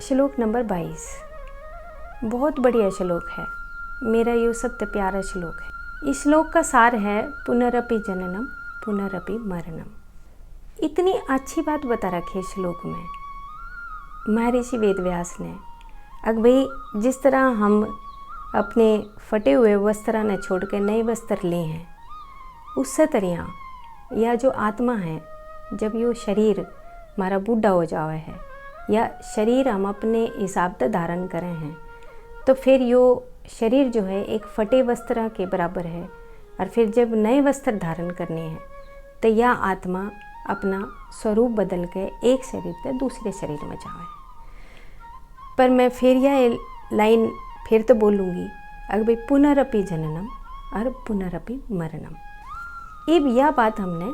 श्लोक नंबर 22 बहुत बढ़िया श्लोक है। मेरा ये सबसे प्यारा श्लोक है। इस श्लोक का सार है पुनरपि जननम पुनरपि मरणम। इतनी अच्छी बात बता रखी है श्लोक में महर्षि वेदव्यास ने। अब भाई जिस तरह हम अपने फटे हुए वस्त्र न छोड़ के नए वस्त्र लिए हैं, उससे तरह यह जो आत्मा है, जब यो शरीर हमारा बूढ़ा हो जावे है या शरीर हम अपने हिसाब से धारण करें हैं, तो फिर यो शरीर जो है एक फटे वस्त्र के बराबर है। और फिर जब नए वस्त्र धारण करने हैं तो यह आत्मा अपना स्वरूप बदल के एक शरीर से दूसरे शरीर में जावे। पर मैं फिर यह लाइन फिर तो बोलूँगी, अगर भाई पुनरपि जननम और पुनरपि मरणम। अब यह बात हमने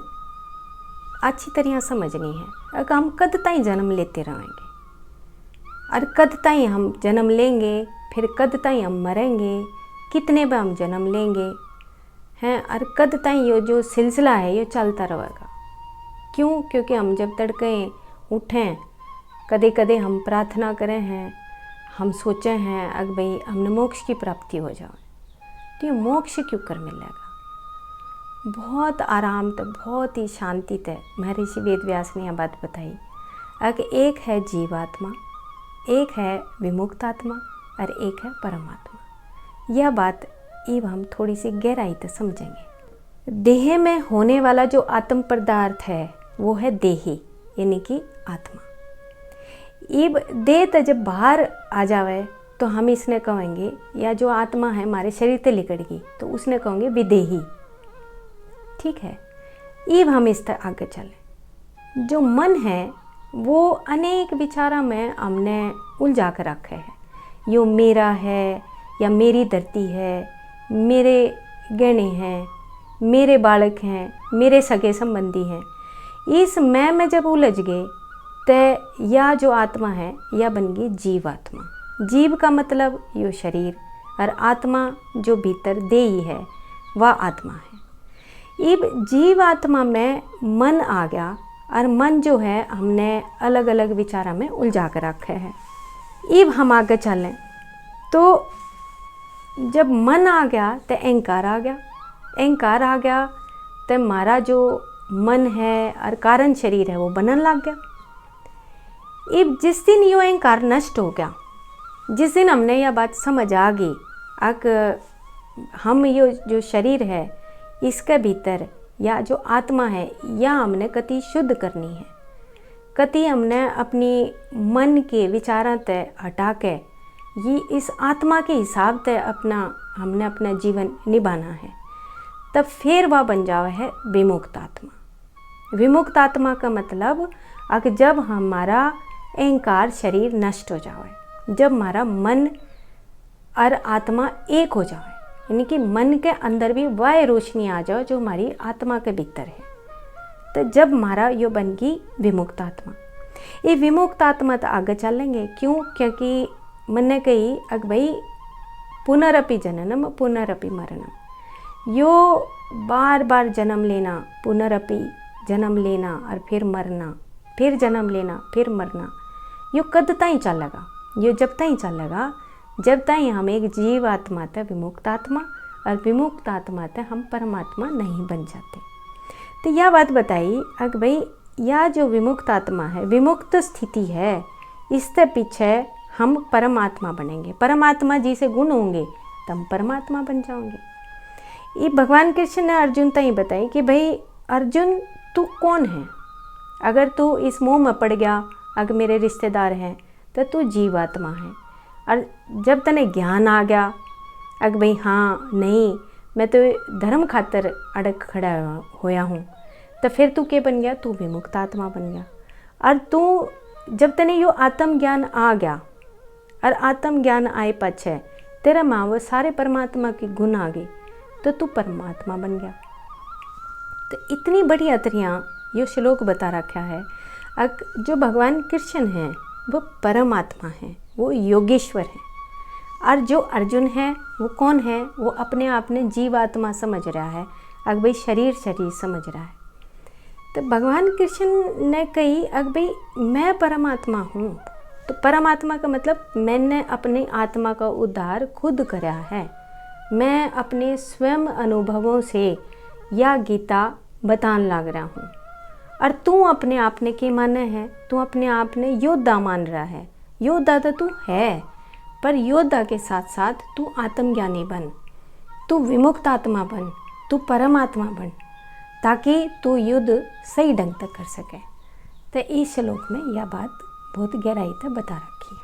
अच्छी तरह समझनी है। अगर हम कद ताईं जन्म लेते रहेंगे और कद ताईं हम जन्म लेंगे, फिर कद ताईं हम मरेंगे, कितने बार हम जन्म लेंगे हैं, और कद ताईं ये जो सिलसिला है ये चलता रहेगा। क्यों? क्योंकि हम जब तड़के उठें, कदे कदे हम प्रार्थना करें हैं, हम सोचे हैं अगर भाई हमने मोक्ष की प्राप्ति हो जाए, तो ये मोक्ष क्यों कर मिलेगा। बहुत आराम तक, बहुत ही शांति तक महर्षि वेदव्यास ने यह बात बताई। अगर एक है जीवात्मा, एक है विमुक्त आत्मा और एक है परमात्मा। यह बात अब हम थोड़ी सी गहराई से समझेंगे। देह में होने वाला जो आत्म पदार्थ है वो है देही, यानी कि आत्मा। अब देह तो जब बाहर आ जावे तो हम इसने कहेंगे, या जो आत्मा है हमारे शरीर से लिकड़ गई तो उसने कहेंगे विदेही। ठीक है, अब हम इस तरह आगे चलें। जो मन है वो अनेक विचारों में हमने उलझा कर रखे है। यो मेरा है या मेरी धरती है, मेरे गहने हैं, मेरे बालक हैं, मेरे सगे संबंधी हैं। इस मैं में जब उलझ गए तो यह जो आत्मा है यह बन गई जीवात्मा। जीव का मतलब यो शरीर, और आत्मा जो भीतर देही है वह आत्मा है। अब जीव आत्मा में मन आ गया, और मन जो है हमने अलग अलग विचारों में उलझा कर रखे हैं। अब हम आगे चलें तो जब मन आ गया तो अहंकार आ गया, अहंकार आ गया तो हमारा जो मन है और कारण शरीर है वो बनने लग गया। अब जिस दिन यो अहंकार नष्ट हो गया, जिस दिन हमने यह बात समझ आ गई अक हम यो जो शरीर है इसके भीतर या जो आत्मा है यह हमने कति शुद्ध करनी है, कति हमने अपनी मन के विचारों से हटा के ये इस आत्मा के हिसाब से हमने अपना जीवन निभाना है, तब फिर वह बन जावे है विमुक्त आत्मा। विमुक्त आत्मा का मतलब अगर जब हमारा अहंकार शरीर नष्ट हो जाए, जब हमारा मन और आत्मा एक हो जाए, यानी कि मन के अंदर भी वह रोशनी आ जाए जो हमारी आत्मा के भीतर है, तो जब हमारा यो बन गई विमुक्त आत्मा। ये विमुक्त आत्मा तो आगे चलेंगे। क्यों? क्योंकि मन ने कही अग भाई पुनरपि जननम पुनरपि मरणम। यो बार बार जन्म लेना, पुनरपि जन्म लेना और फिर मरना, फिर जन्म लेना फिर मरना, यो कद ताईं चलेगा। यो जब ताईं चलेगा जब ताईं हम एक जीव आत्मा तक विमुक्त आत्मा और विमुक्त आत्मा तक हम परमात्मा नहीं बन जाते। तो यह बात बताई अगर भाई यह जो विमुक्त आत्मा है, विमुक्त स्थिति है, इससे पीछे हम परमात्मा बनेंगे। परमात्मा जी से गुण होंगे तो हम परमात्मा बन जाओगे। ये भगवान कृष्ण ने अर्जुन तक ही बताई कि भाई अर्जुन तू कौन है। अगर तू इस मोह में पड़ गया, अगर मेरे रिश्तेदार हैं, तो तू जीवात्मा है। और जब तने ज्ञान आ गया अगर भाई हाँ नहीं मैं तो धर्म खातर अड़क खड़ा होया हूँ, तो फिर तू क्या बन गया? तू विमुक्त आत्मा बन गया। और तू जब तने यो आत्म ज्ञान आ गया, और आत्म ज्ञान आए पाछे तेरा माँ वो सारे परमात्मा के गुण आ गए, तो तू परमात्मा बन गया। तो इतनी बढ़िया तरह यो श्लोक बता रखा है। जो भगवान कृष्ण हैं वो परमात्मा है, वो योगेश्वर है। और जो अर्जुन है वो कौन है? वो अपने आप ने जीवात्मा समझ रहा है, अगर भाई शरीर समझ रहा है। तो भगवान कृष्ण ने कही अगर भाई मैं परमात्मा हूँ, तो परमात्मा का मतलब मैंने अपनी आत्मा का उद्धार खुद करा है। मैं अपने स्वयं अनुभवों से यह गीता बतान लग रहा हूँ। और तू अपने आप ने के माने है, तू अपने आप ने योद्धा मान रहा है। योद्धा तो तू है, पर योद्धा के साथ साथ तू आत्मज्ञानी बन, तू विमुक्त आत्मा बन, तू परमात्मा बन, ताकि तू युद्ध सही ढंग तक कर सके। तो इस श्लोक में यह बात बहुत गहराई तक बता रखी है।